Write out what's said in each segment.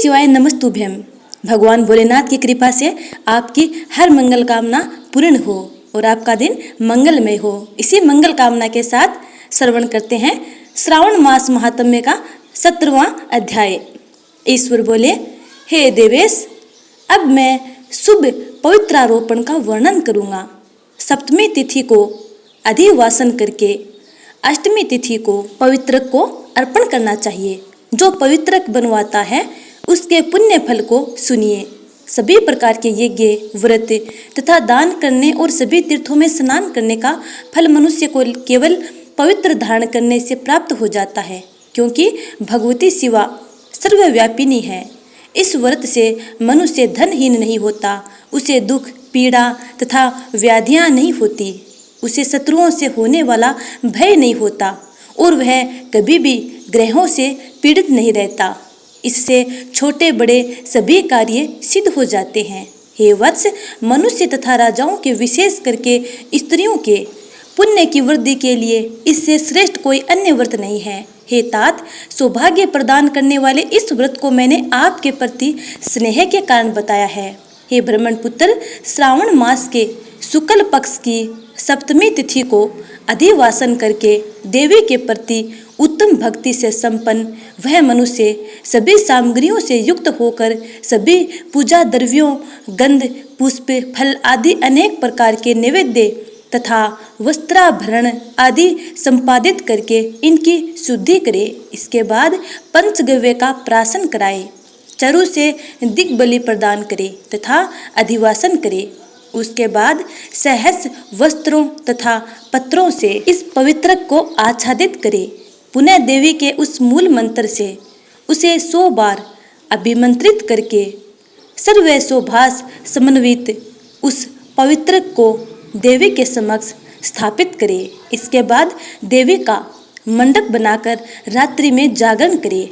शिवाय नमस्तुभ्यम। भगवान भोलेनाथ की कृपा से आपकी हर मंगल कामना पूर्ण हो और आपका दिन मंगलमय हो। इसी मंगल कामना के साथ श्रवण करते हैं श्रावण मास महात्म्य का 17वां अध्याय। ईश्वर बोले, हे देवेश, अब मैं शुभ पवित्रारोपण का वर्णन करूँगा। सप्तमी तिथि को अधिवासन करके अष्टमी तिथि को पवित्रक को अर्पण करना चाहिए। जो पवित्रक बनवाता है उसके पुण्य फल को सुनिए। सभी प्रकार के यज्ञ, व्रत तथा दान करने और सभी तीर्थों में स्नान करने का फल मनुष्य को केवल पवित्र धारण करने से प्राप्त हो जाता है, क्योंकि भगवती शिवा सर्वव्यापिनी है। इस व्रत से मनुष्य धनहीन नहीं होता, उसे दुख, पीड़ा तथा व्याधियां नहीं होती, उसे शत्रुओं से होने वाला भय नहीं होता और वह कभी भी ग्रहों से पीड़ित नहीं रहता। इससे छोटे बड़े सभी कार्य सिद्ध हो जाते हैं। हे वत्स, मनुष्य तथा राजाओं के, विशेष करके स्त्रियों के पुण्य की वृद्धि के लिए इससे श्रेष्ठ कोई अन्य व्रत नहीं है। हे तात, सौभाग्य प्रदान करने वाले इस व्रत को मैंने आपके प्रति स्नेह के कारण बताया है। हे ब्राह्मण पुत्र, श्रावण मास के शुक्ल पक्ष की सप्तमी तिथि को अधिवासन करके देवी के प्रति उत्तम भक्ति से संपन्न वह मनुष्य सभी सामग्रियों से युक्त होकर सभी पूजा द्रव्यों, गंध, पुष्प, फल आदि अनेक प्रकार के नैवेद्य तथा वस्त्राभरण आदि संपादित करके इनकी शुद्धि करे। इसके बाद पंचगव्य का प्राशन कराए, चरु से दिग्बलि प्रदान करे तथा अधिवासन करे। उसके बाद सहस वस्त्रों तथा पत्रों से इस पवित्रक को आच्छादित करे। पुनः देवी के उस मूल मंत्र से उसे 100 बार अभिमंत्रित करके सर्वैश्वभास समन्वित उस पवित्रक को देवी के समक्ष स्थापित करे। इसके बाद देवी का मंडप बनाकर रात्रि में जागरण करे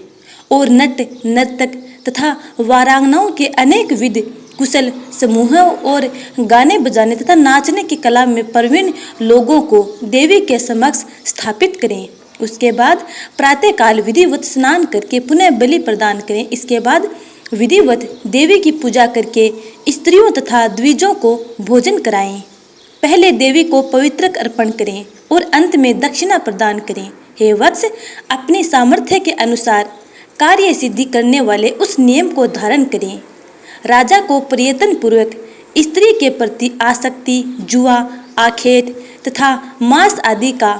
और नट, नर्तक तथा वारांगनाओं के अनेक विध कुशल समूहों और गाने बजाने तथा नाचने की कला में प्रवीण लोगों को देवी के समक्ष स्थापित करें। उसके बाद प्रातःकाल विधिवत स्नान करके पुनः बलि प्रदान करें। इसके बाद विधिवत देवी की पूजा करके स्त्रियों तथा द्विजों को भोजन कराएं। पहले देवी को पवित्रक अर्पण करें और अंत में दक्षिणा प्रदान करें। हे वत्स, अपनी सामर्थ्य के अनुसार कार्य सिद्धि करने वाले उस नियम को धारण करें। राजा को प्रयत्न पूर्वक स्त्री के प्रति आसक्ति, जुआ, आखेट तथा मांस आदि का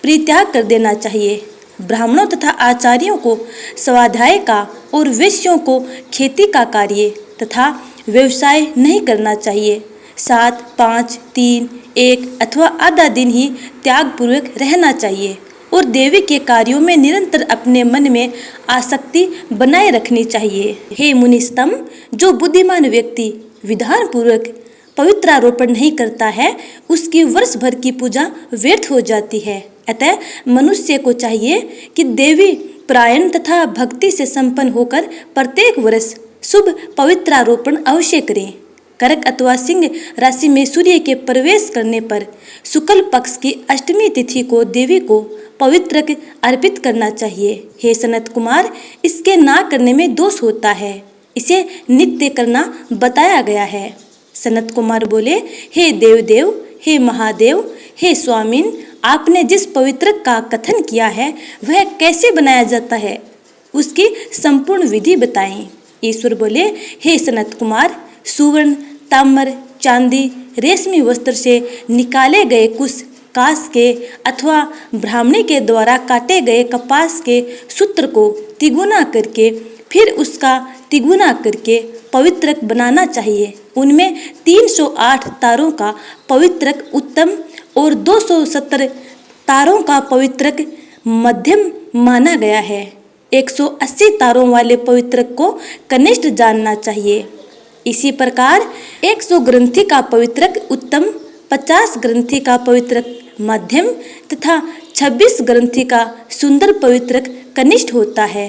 परित्याग कर देना चाहिए। ब्राह्मणों तथा आचार्यों को स्वाध्याय का और वैश्यों को खेती का कार्य तथा व्यवसाय नहीं करना चाहिए। 7, 5, 3, 1 अथवा आधा दिन ही त्याग पूर्वक रहना चाहिए और देवी के कार्यों में निरंतर अपने मन में आसक्ति बनाए रखनी चाहिए। हे मुनिस्तम, जो बुद्धिमान व्यक्ति विधान पूर्वक पवित्रारोपण नहीं करता है उसकी वर्ष भर की पूजा व्यर्थ हो जाती है। अतः मनुष्य को चाहिए कि देवी प्रायण तथा भक्ति से संपन्न होकर प्रत्येक वर्ष शुभ पवित्रारोपण अवश्य करें। कर्क अथवा सिंह राशि में सूर्य के प्रवेश करने पर शुक्ल पक्ष की अष्टमी तिथि को देवी को पवित्रक अर्पित करना चाहिए। हे सनत कुमार, इसके ना करने में दोष होता है, इसे नित्य करना बताया गया है। सनत कुमार बोले, हे देवदेव, हे महादेव, हे स्वामिन, आपने जिस पवित्रक का कथन किया है वह कैसे बनाया जाता है, उसकी संपूर्ण विधि बताएं। ईश्वर बोले, हे सनत कुमार, सुवर्ण, ताम्र, चांदी, रेशमी वस्त्र से निकाले गए कुश, कास के अथवा ब्राह्मणी के द्वारा काटे गए कपास के सूत्र को तिगुना करके फिर उसका तिगुना करके पवित्रक बनाना चाहिए। उनमें 308 तारों का पवित्रक उत्तम और 270 तारों का पवित्रक मध्यम माना गया है। 180 तारों वाले पवित्रक को कनिष्ठ जानना चाहिए। इसी प्रकार 100 ग्रंथि का पवित्रक उत्तम, 50 ग्रंथि का पवित्रक मध्यम तथा 26 ग्रंथि का सुंदर पवित्रक कनिष्ठ होता है।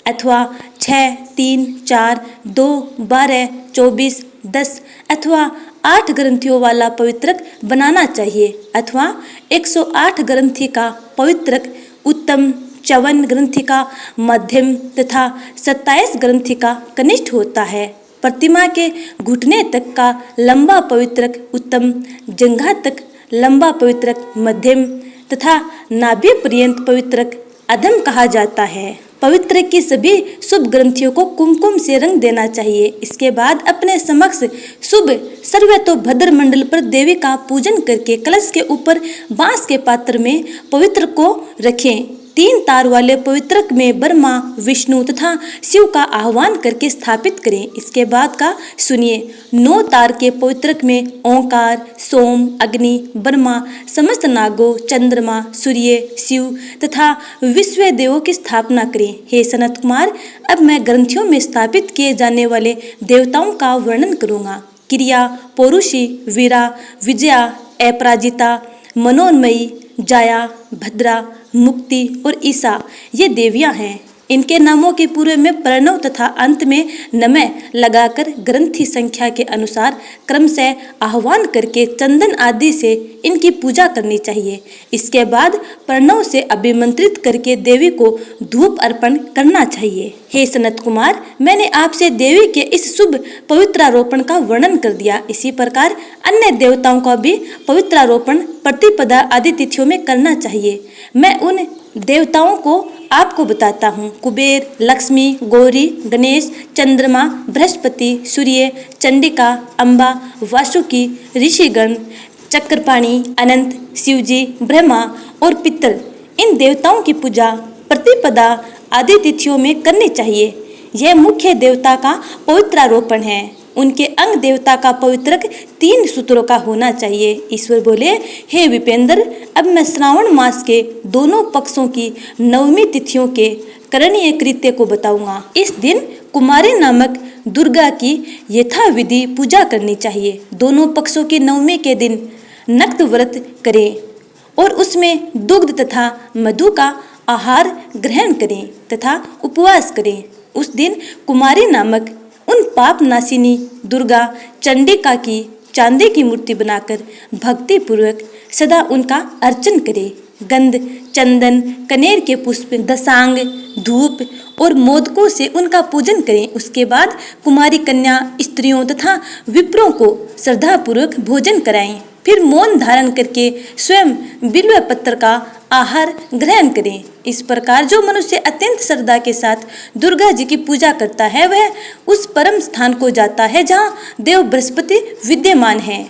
अथवा 6, 3, 4, 2, 12, 24, 10 अथवा 8 ग्रंथियों वाला पवित्रक बनाना चाहिए। अथवा 108 ग्रंथि का पवित्रक उत्तम, च्यवन ग्रंथि का मध्यम तथा 27 ग्रंथि का कनिष्ठ होता है। प्रतिमा के घुटने तक का लंबा पवित्रक उत्तम, जंघा तक लंबा पवित्रक मध्यम तथा नाभि पर्यंत पवित्रक अधम कहा जाता है। पवित्र की सभी शुभ ग्रंथियों को कुमकुम से रंग देना चाहिए। इसके बाद अपने समक्ष शुभ सर्वतोभद्र मंडल पर देवी का पूजन करके कलश के ऊपर बांस के पात्र में पवित्र को रखें। 3 तार वाले पवित्रक में ब्रह्मा, विष्णु तथा शिव का आह्वान करके स्थापित करें। इसके बाद का सुनिए। 9 तार के पवित्रक में ओंकार, सोम, अग्नि, ब्रह्मा, समस्त नागों, चंद्रमा, सूर्य, शिव तथा विश्व देवों की स्थापना करें। हे सनत कुमार, अब मैं ग्रंथियों में स्थापित किए जाने वाले देवताओं का वर्णन करूँगा। क्रिया, पौरुषी, वीरा, विजया, अपराजिता, मनोन्मयी, जाया, भद्रा, मुक्ति और ईसा ये देवियां हैं। इनके नामों के पूर्व में प्रणव तथा अंत में नमः लगाकर ग्रंथि संख्या के अनुसार क्रमशः आह्वान करके चंदन आदि से इनकी पूजा करनी चाहिए। इसके बाद प्रणव से अभिमंत्रित करके देवी को धूप अर्पण करना चाहिए। हे सनत कुमार, मैंने आपसे देवी के इस शुभ पवित्रारोपण का वर्णन कर दिया। इसी प्रकार अन्य देवताओं का भी पवित्रारोपण प्रतिपदा आदि तिथियों में करना चाहिए। मैं उन देवताओं को आपको बताता हूँ। कुबेर, लक्ष्मी, गौरी, गणेश, चंद्रमा, बृहस्पति, सूर्य, चंडिका, अम्बा, वासुकी, ऋषिगण, चक्रपाणी, अनंत, शिवजी, ब्रह्मा और पितर, इन देवताओं की पूजा प्रतिपदा आदि तिथियों में करनी चाहिए। यह मुख्य देवता का पवित्रारोपण है। उनके अंग देवता का पवित्रक 3 सूत्रों का होना चाहिए। ईश्वर बोले, हे विपेंद्र, अब मैं श्रावण मास के दोनों पक्षों की 9वीं तिथियों के करणीय कृत्य को बताऊंगा। इस दिन कुमारी नामक दुर्गा की यथाविधि पूजा करनी चाहिए। दोनों पक्षों की 9वीं के दिन नक्त व्रत करें और उसमें दुग्ध तथा मधु का आहार ग्रहण करें तथा उपवास करें। उस दिन कुमारी नामक उन पाप नाशिनी दुर्गा चंडिका की चांदी की मूर्ति बनाकर भक्ति पूर्वक सदा उनका अर्चन करें। गंध, चंदन, कनेर के पुष्प, दशांग, धूप और मोदकों से उनका पूजन करें। उसके बाद कुमारी कन्या, स्त्रियों तथा विप्रों को श्रद्धापूर्वक भोजन कराएं। फिर मौन धारण करके स्वयं बिल्व पत्र का आहार ग्रहण करें। इस प्रकार जो मनुष्य अत्यंत श्रद्धा के साथ दुर्गा जी की पूजा करता है वह उस परम स्थान को जाता है जहाँ देव बृहस्पति विद्यमान है।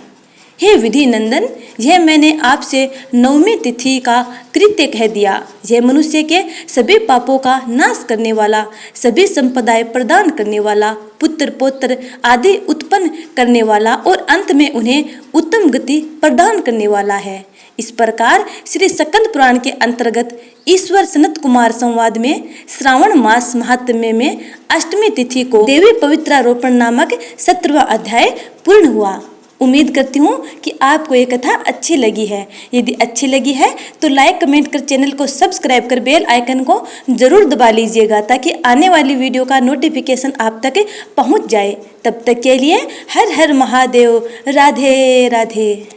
हे विधि नंदन, यह मैंने आपसे 9वीं तिथि का कृत्य कह दिया। यह मनुष्य के सभी पापों का नाश करने वाला, सभी संपदाएं प्रदान करने वाला, पुत्र पौत्र आदि उत्पन्न करने वाला और अंत में उन्हें उत्तम गति प्रदान करने वाला है। इस प्रकार श्री स्कंद पुराण के अंतर्गत ईश्वर सनत कुमार संवाद में श्रावण मास महात्म्य में अष्टमी तिथि को देवी पवित्रारोपण नामक 17वां अध्याय पूर्ण हुआ। उम्मीद करती हूँ कि आपको ये कथा अच्छी लगी है। यदि अच्छी लगी है तो लाइक, कमेंट कर चैनल को सब्सक्राइब कर बेल आइकन को जरूर दबा लीजिएगा ताकि आने वाली वीडियो का नोटिफिकेशन आप तक पहुँच जाए। तब तक के लिए हर हर महादेव। राधे राधे।